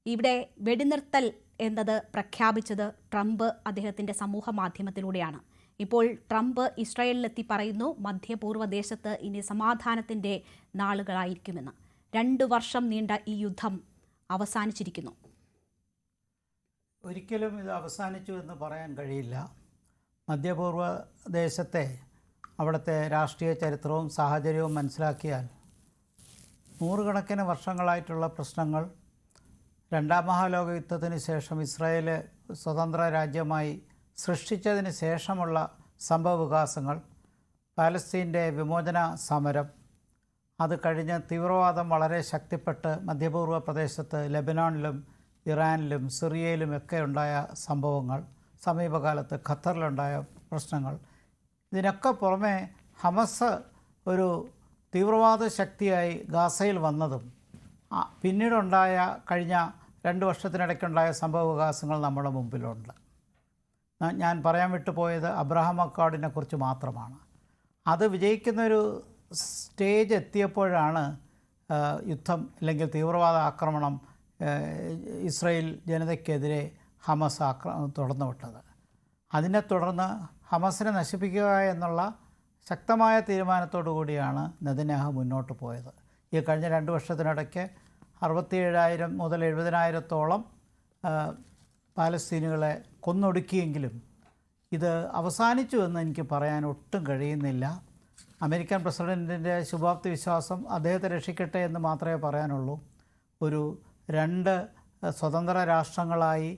ഇവിടെ വെടിനിർത്തൽ എന്നത് പ്രഖ്യാപിച്ചത് ട്രംപ് അദ്ദേഹത്തിൻ്റെ സമൂഹ മാധ്യമത്തിലൂടെയാണ്. ഇപ്പോൾ ട്രംപ് ഇസ്രായേലിലെത്തി പറയുന്നു മധ്യപൂർവ്വ ദേശത്ത് ഇനി സമാധാനത്തിൻ്റെ നാളുകളായിരിക്കുമെന്ന്. 2 വർഷം നീണ്ട ഈ യുദ്ധം അവസാനിച്ചിരിക്കുന്നു. ഒരിക്കലും ഇത് അവസാനിച്ചു എന്ന് പറയാൻ കഴിയില്ല. മധ്യപൂർവ്വ ദേശത്തെ അവിടുത്തെ രാഷ്ട്രീയ ചരിത്രവും സാഹചര്യവും മനസ്സിലാക്കിയാൽ നൂറുകണക്കിന് വർഷങ്ങളായിട്ടുള്ള പ്രശ്നങ്ങൾ, രണ്ടാം മഹാലോക യുദ്ധത്തിന് ശേഷം ഇസ്രായേൽ സ്വതന്ത്ര രാജ്യമായി സൃഷ്ടിച്ചതിന് ശേഷമുള്ള സംഭവവികാസങ്ങൾ, പാലസ്തീൻ്റെ വിമോചന സമരം, അത് കഴിഞ്ഞ് തീവ്രവാദം വളരെ ശക്തിപ്പെട്ട് മധ്യപൂർവ്വ പ്രദേശത്ത് ലെബനോണിലും ഇറാനിലും സിറിയയിലും ഒക്കെ ഉണ്ടായ സംഭവങ്ങൾ, സമീപകാലത്ത് ഖത്തറിലുണ്ടായ പ്രശ്നങ്ങൾ, ഇതിനൊക്കെ പുറമെ ഹമസ് ഒരു തീവ്രവാദ ശക്തിയായി ഗാസയിൽ വന്നതും പിന്നീടുണ്ടായ കഴിഞ്ഞ 2 വർഷത്തിനിടയ്ക്കുണ്ടായ സംഭവവികാസങ്ങൾ നമ്മുടെ മുമ്പിലുണ്ട്. ഞാൻ പറയാൻ വിട്ടുപോയത് അബ്രഹാം അക്കോർഡിനെ കുറിച്ച് മാത്രമാണ്. അത് വിജയിക്കുന്നൊരു സ്റ്റേജ് എത്തിയപ്പോഴാണ് യുദ്ധം അല്ലെങ്കിൽ തീവ്രവാദ ആക്രമണം ഇസ്രായേൽ ജനതയ്ക്കെതിരെ ഹമസ് തുടർന്നു വിട്ടത്. അതിനെ തുടർന്ന് ഹമസിനെ നശിപ്പിക്കുക എന്നുള്ള ശക്തമായ തീരുമാനത്തോടു കൂടിയാണ് നെതന്യാഹു മുന്നോട്ട് പോയത്. ഈ കഴിഞ്ഞ 2 വർഷത്തിനിടയ്ക്ക് 67,000 മുതൽ 70,000-ഓളം പാലസ്തീനുകളെ കൊന്നൊടുക്കിയെങ്കിലും ഇത് അവസാനിച്ചു എന്ന് എനിക്ക് പറയാൻ ഒട്ടും കഴിയുന്നില്ല. അമേരിക്കൻ പ്രസിഡൻറ്റിൻ്റെ ശുഭാപ്തി വിശ്വാസം അദ്ദേഹത്തെ രക്ഷിക്കട്ടെ എന്ന് മാത്രമേ പറയാനുള്ളൂ. ഒരു 2 സ്വതന്ത്ര രാഷ്ട്രങ്ങളായി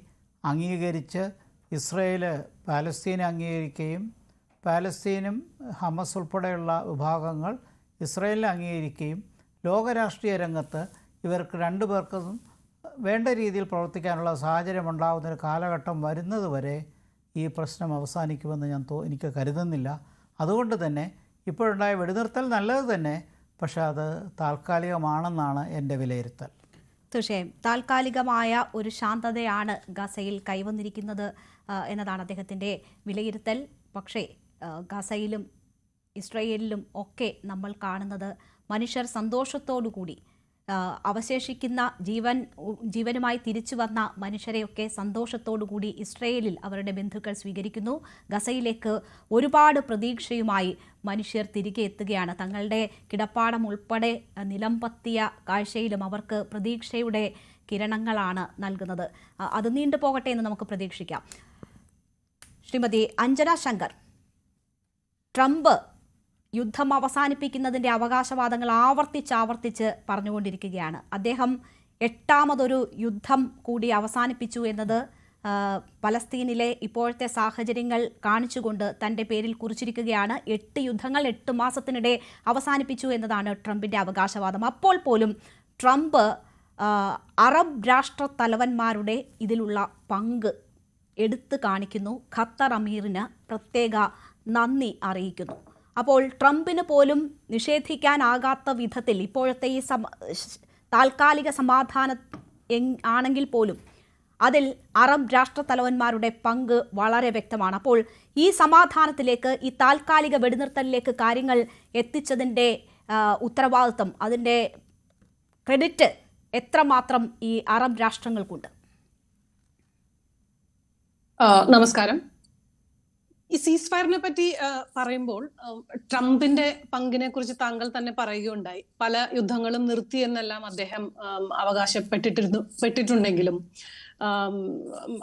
അംഗീകരിച്ച് ഇസ്രയേൽ പാലസ്തീനെ അംഗീകരിക്കുകയും പാലസ്തീനും ഹമസ് ഉൾപ്പെടെയുള്ള വിഭാഗങ്ങൾ ഇസ്രയേലിനെ അംഗീകരിക്കുകയും ലോകരാഷ്ട്രീയ രംഗത്ത് ഇവർക്ക് 2 പേർക്കും വേണ്ട രീതിയിൽ പ്രവർത്തിക്കാനുള്ള സാഹചര്യം ഉണ്ടാകുന്നൊരു കാലഘട്ടം വരുന്നതുവരെ ഈ പ്രശ്നം അവസാനിക്കുമെന്ന് എനിക്ക് കരുതുന്നില്ല. അതുകൊണ്ട് തന്നെ ഇപ്പോഴുണ്ടായ വെടിനിർത്തൽ നല്ലത് തന്നെ, പക്ഷേ അത് താൽക്കാലികമാണെന്നാണ് എൻ്റെ വിലയിരുത്തൽ. തീർച്ചയായും താൽക്കാലികമായ ഒരു ശാന്തതയാണ് ഗസയിൽ കൈവന്നിരിക്കുന്നത് എന്നതാണ് അദ്ദേഹത്തിൻ്റെ വിലയിരുത്തൽ. പക്ഷേ ഗസയിലും ഇസ്രായേലിലും ഒക്കെ നമ്മൾ കാണുന്നത് മനുഷ്യർ സന്തോഷത്തോടു കൂടി അവശേഷിക്കുന്ന ജീവനുമായി തിരിച്ചു വന്ന മനുഷ്യരെയൊക്കെ സന്തോഷത്തോടുകൂടി ഇസ്രയേലിൽ അവരുടെ ബന്ധുക്കൾ സ്വീകരിക്കുന്നു. ഗസയിലേക്ക് ഒരുപാട് പ്രതീക്ഷയുമായി മനുഷ്യർ തിരികെ എത്തുകയാണ്. തങ്ങളുടെ കിടപ്പാടം ഉൾപ്പെടെ നിലംപത്തിയ കാഴ്ചയിലും അവർക്ക് പ്രതീക്ഷയുടെ കിരണങ്ങളാണ് നൽകുന്നത്. അത് നീണ്ടുപോകട്ടെ എന്ന് നമുക്ക് പ്രതീക്ഷിക്കാം. ശ്രീമതി അഞ്ജന ശങ്കർ, ട്രംപ് യുദ്ധം അവസാനിപ്പിക്കുന്നതിൻ്റെ അവകാശവാദങ്ങൾ ആവർത്തിച്ച് പറഞ്ഞുകൊണ്ടിരിക്കുകയാണ്. അദ്ദേഹം 8ാമതൊരു യുദ്ധം കൂടി അവസാനിപ്പിച്ചു എന്നത് പലസ്തീനിലെ ഇപ്പോഴത്തെ സാഹചര്യങ്ങൾ കാണിച്ചുകൊണ്ട് തൻ്റെ പേരിൽ കുറിച്ചിരിക്കുകയാണ്. 8 യുദ്ധങ്ങൾ 8 മാസത്തിനിടെ അവസാനിപ്പിച്ചു എന്നതാണ് ട്രംപിൻ്റെ അവകാശവാദം. അപ്പോൾ പോലും ട്രംപ് അറബ് രാഷ്ട്ര തലവന്മാരുടെ ഇതിലുള്ള പങ്ക് എടുത്തു കാണിക്കുന്നു. ഖത്തർ അമീറിന് പ്രത്യേക നന്ദി അറിയിക്കുന്നു. അപ്പോൾ ട്രംപിന് പോലും നിഷേധിക്കാനാകാത്ത വിധത്തിൽ ഇപ്പോഴത്തെ ഈ താൽക്കാലിക സമാധാനം ആണെങ്കിൽ പോലും അതിൽ അറബ് രാഷ്ട്രത്തലവന്മാരുടെ പങ്ക് വളരെ വ്യക്തമാണ്. അപ്പോൾ ഈ സമാധാനത്തിലേക്ക്, ഈ താൽക്കാലിക വെടിനിർത്തലിലേക്ക് കാര്യങ്ങൾ എത്തിച്ചതിൻ്റെ ഉത്തരവാദിത്വം, അതിൻ്റെ ക്രെഡിറ്റ് എത്രമാത്രം ഈ അറബ് രാഷ്ട്രങ്ങൾക്കുണ്ട്? നമസ്കാരം. ഈ സീസ് ഫയറിനെ പറ്റി പറയുമ്പോൾ ട്രംപിന്റെ പങ്കിനെ കുറിച്ച് താങ്കൾ തന്നെ പറയുകയുണ്ടായി. പല യുദ്ധങ്ങളും നിർത്തി എന്നെല്ലാം അദ്ദേഹം അവകാശപ്പെട്ടിട്ടുണ്ടെങ്കിലും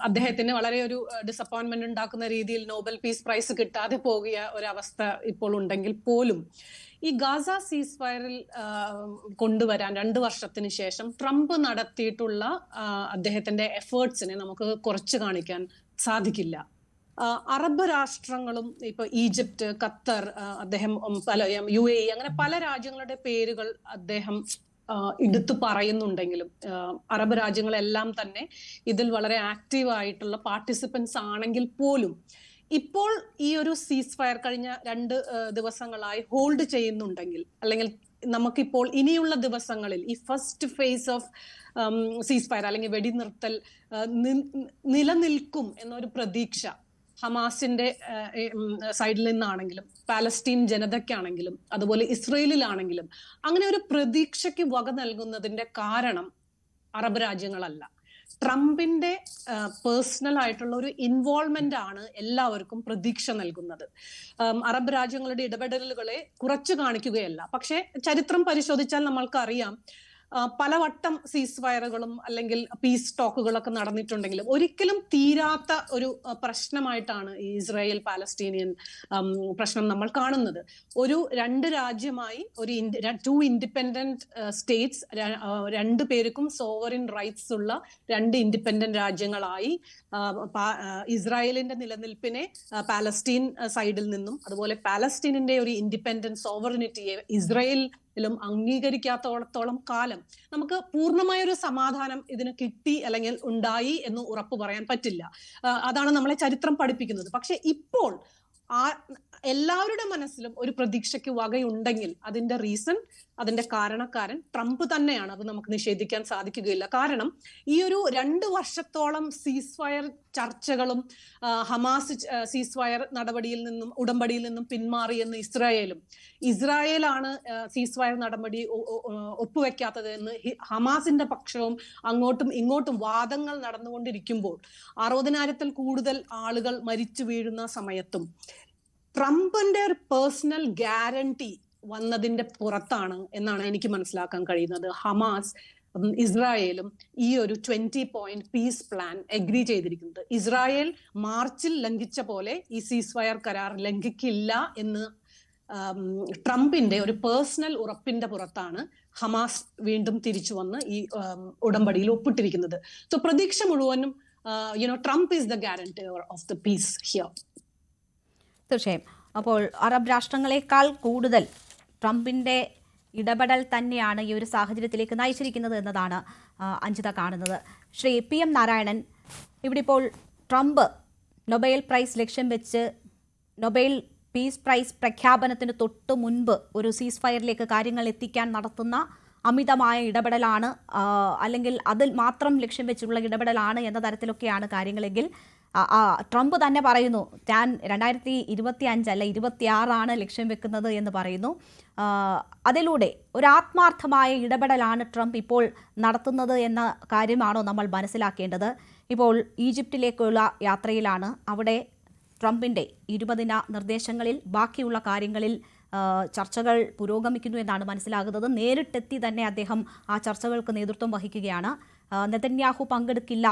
അദ്ദേഹത്തിന് വളരെ ഒരു ഡിസപ്പോയിന്റ്മെന്റ് ഉണ്ടാക്കുന്ന രീതിയിൽ നോബൽ പീസ് പ്രൈസ് കിട്ടാതെ പോകിയ ഒരവസ്ഥ ഇപ്പോൾ ഉണ്ടെങ്കിൽ പോലും ഈ ഗാസ സീസ് ഫയറിൽ കൊണ്ടുവരാൻ 2 വർഷത്തിന് ശേഷം ട്രംപ് നടത്തിയിട്ടുള്ള അദ്ദേഹത്തിന്റെ എഫേർട്സിനെ നമുക്ക് കുറച്ച് കാണിക്കാൻ സാധിക്കില്ല. അറബ് രാഷ്ട്രങ്ങളും ഇപ്പൊ ഈജിപ്റ്റ്, ഖത്തർ, അദ്ദേഹം UAE അങ്ങനെ പല രാജ്യങ്ങളുടെ പേരുകൾ അദ്ദേഹം എടുത്തു പറയുന്നുണ്ടെങ്കിലും അറബ് രാജ്യങ്ങളെല്ലാം തന്നെ ഇതിൽ വളരെ ആക്റ്റീവ് ആയിട്ടുള്ള പാർട്ടിസിപ്പൻസ് ആണെങ്കിൽ പോലും ഇപ്പോൾ ഈ ഒരു സീസ് ഫയർ കഴിഞ്ഞ 2 ദിവസങ്ങളായി ഹോൾഡ് ചെയ്യുന്നുണ്ടെങ്കിൽ, അല്ലെങ്കിൽ നമുക്കിപ്പോൾ ഇനിയുള്ള ദിവസങ്ങളിൽ ഈ ഫസ്റ്റ് ഫേസ് ഓഫ് സീസ് ഫയർ അല്ലെങ്കിൽ വെടിനിർത്തൽ നിലനിൽക്കും എന്നൊരു പ്രതീക്ഷ ഹമാസിന്റെ സൈഡിൽ നിന്നാണെങ്കിലും പാലസ്തീൻ ജനതയ്ക്കാണെങ്കിലും അതുപോലെ ഇസ്രയേലിലാണെങ്കിലും അങ്ങനെ ഒരു പ്രതീക്ഷയ്ക്ക് വക നൽകുന്നതിന്റെ കാരണം അറബ് രാജ്യങ്ങളല്ല. ട്രംപിന്റെ പേഴ്സണൽ ആയിട്ടുള്ള ഒരു ഇൻവോൾവ്മെന്റ് ആണ് എല്ലാവർക്കും പ്രതീക്ഷ നൽകുന്നത്. അറബ് രാജ്യങ്ങളുടെ ഇടപെടലുകളെ കുറച്ചു കാണിക്കുകയല്ല. പക്ഷെ ചരിത്രം പരിശോധിച്ചാൽ നമ്മൾക്കറിയാം, പലവട്ടം സീസ് ഫയറുകളും അല്ലെങ്കിൽ പീസ് ടോക്കുകളൊക്കെ നടന്നിട്ടുണ്ടെങ്കിലും ഒരിക്കലും തീരാത്ത ഒരു പ്രശ്നമായിട്ടാണ് ഈ ഇസ്രായേൽ പാലസ്തീനിയൻ പ്രശ്നം നമ്മൾ കാണുന്നത്. ഒരു രണ്ട് രാജ്യമായി ഒരു ടു ഇൻഡിപെൻഡന്റ് സ്റ്റേറ്റ്സ്, രണ്ടു പേർക്കും സോവറിൻ റൈറ്റ്സ് ഉള്ള രണ്ട് ഇൻഡിപെൻഡന്റ് രാജ്യങ്ങളായി ഇസ്രായേലിന്റെ നിലനിൽപ്പിനെ പാലസ്തീൻ സൈഡിൽ നിന്നും അതുപോലെ പാലസ്തീനിന്റെ ഒരു ഇൻഡിപെൻഡന്റ് സോവറിനിറ്റിയെ ഇസ്രായേലും അംഗീകരിക്കാത്തോളം കാലം നമുക്ക് പൂർണ്ണമായൊരു സമാധാനം ഇതിന് കിട്ടി അല്ലെങ്കിൽ ഉണ്ടായി എന്ന് ഉറപ്പ് പറയാൻ പറ്റില്ല. അതാണ് നമ്മളെ ചരിത്രം പഠിപ്പിക്കുന്നത്. പക്ഷെ ഇപ്പോൾ എല്ലാവരുടെ മനസ്സിലും ഒരു പ്രതീക്ഷയ്ക്ക് വകയുണ്ടെങ്കിൽ അതിന്റെ റീസൺ, അതിന്റെ കാരണക്കാരൻ ട്രംപ് തന്നെയാണ്. അത് നമുക്ക് നിഷേധിക്കാൻ സാധിക്കുകയില്ല. കാരണം ഈ ഒരു 2 വർഷത്തോളം സീസ് ഫയർ ചർച്ചകളും ഹമാസ് സീസ് ഫയർ ഉടമ്പടിയിൽ നിന്നും പിന്മാറിയെന്ന് ഇസ്രായേലാണ് സീസ് ഫയർ നടപടി ഒപ്പുവെക്കാത്തത് എന്ന് ഹമാസിന്റെ പക്ഷവും അങ്ങോട്ടും ഇങ്ങോട്ടും വാദങ്ങൾ നടന്നുകൊണ്ടിരിക്കുമ്പോൾ 60,000-ൽ കൂടുതൽ ആളുകൾ മരിച്ചു വീഴുന്ന സമയത്തും ട്രംപിന്റെ ഒരു പേഴ്സണൽ ഗ്യാരണ്ടി വന്നതിന്റെ പുറത്താണ് എന്നാണ് എനിക്ക് മനസ്സിലാക്കാൻ കഴിയുന്നത് ഹമാസ് ഇസ്രായേലും ഈ ഒരു 20-point പീസ് പ്ലാൻ എഗ്രി ചെയ്തിരിക്കുന്നത്. ഇസ്രായേൽ മാർച്ചിൽ ലംഘിച്ച പോലെ ഈ സീസ് ഫയർ കരാർ ലംഘിക്കില്ല എന്ന് ട്രംപിന്റെ ഒരു പേഴ്സണൽ ഉറപ്പിന്റെ പുറത്താണ് ഹമാസ് വീണ്ടും തിരിച്ചു വന്ന് ഈ ഉടമ്പടിയിൽ ഒപ്പിട്ടിരിക്കുന്നത്. സോ പ്രതീക്ഷ മുഴുവനും Trump is the guarantor of the peace here. തീർച്ചയായും. അപ്പോൾ അറബ് രാഷ്ട്രങ്ങളെക്കാൾ കൂടുതൽ ട്രംപിന്റെ ഇടപെടൽ തന്നെയാണ് ഈ ഒരു സാഹചര്യത്തിലേക്ക് നയിച്ചിരിക്കുന്നത് എന്നതാണ് അഞ്ജിത കാണുന്നത്. ശ്രീ PM നാരായണൻ, ഇവിടെ ഇപ്പോൾ ട്രംപ് നൊബേൽ പ്രൈസ് ലക്ഷ്യം വെച്ച് നൊബേൽ പീസ് പ്രൈസ് പ്രഖ്യാപനത്തിന് തൊട്ട് മുൻപ് ഒരു സീസ് ഫയറിലേക്ക് കാര്യങ്ങൾ എത്തിക്കാൻ നടത്തുന്ന അമിതമായ ഇടപെടലാണ്, അല്ലെങ്കിൽ അതിൽ മാത്രം ലക്ഷ്യം വെച്ചുള്ള ഇടപെടലാണ് എന്ന തരത്തിലൊക്കെയാണ് കാര്യങ്ങളെങ്കിൽ ട്രംപ് തന്നെ പറയുന്നു താൻ 2025 അല്ല 26 ലക്ഷ്യം വെക്കുന്നത് എന്ന് പറയുന്നു. അതിലൂടെ ഒരു ആത്മാർത്ഥമായ ഇടപെടലാണ് ട്രംപ് ഇപ്പോൾ നടത്തുന്നത് എന്ന കാര്യമാണോ നമ്മൾ മനസ്സിലാക്കേണ്ടത്? ഇപ്പോൾ ഈജിപ്തിലേക്കുള്ള യാത്രയിലാണ്. അവിടെ ട്രംപിൻ്റെ 20 ദിന നിർദ്ദേശങ്ങളിൽ ബാക്കിയുള്ള കാര്യങ്ങളിൽ ചർച്ചകൾ പുരോഗമിക്കുന്നു എന്നാണ് മനസ്സിലാകുന്നത്. നേരിട്ടെത്തി തന്നെ അദ്ദേഹം ആ ചർച്ചകൾക്ക് നേതൃത്വം വഹിക്കുകയാണ്. നെതന്യാഹു പങ്കെടുക്കില്ല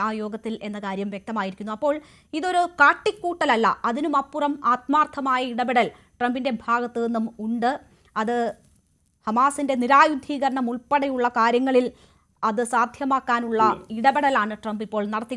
ആ യോഗത്തിൽ എന്ന കാര്യം വ്യക്തമായിരിക്കുന്നു. അപ്പോൾ ഇതൊരു കാട്ടിക്കൂട്ടലല്ല, അതിനുമപ്പുറം ആത്മാർത്ഥമായ ഇടപെടൽ ട്രംപിന്റെ ഭാഗത്തു നിന്നും ഉണ്ട്. അത് ഹമാസിന്റെ നിരായുധീകരണം ഉൾപ്പെടെയുള്ള കാര്യങ്ങളിൽ അത് സാധ്യമാക്കാനുള്ള ഇടപെടലാണ് ട്രംപ് ഇപ്പോൾ നടത്തി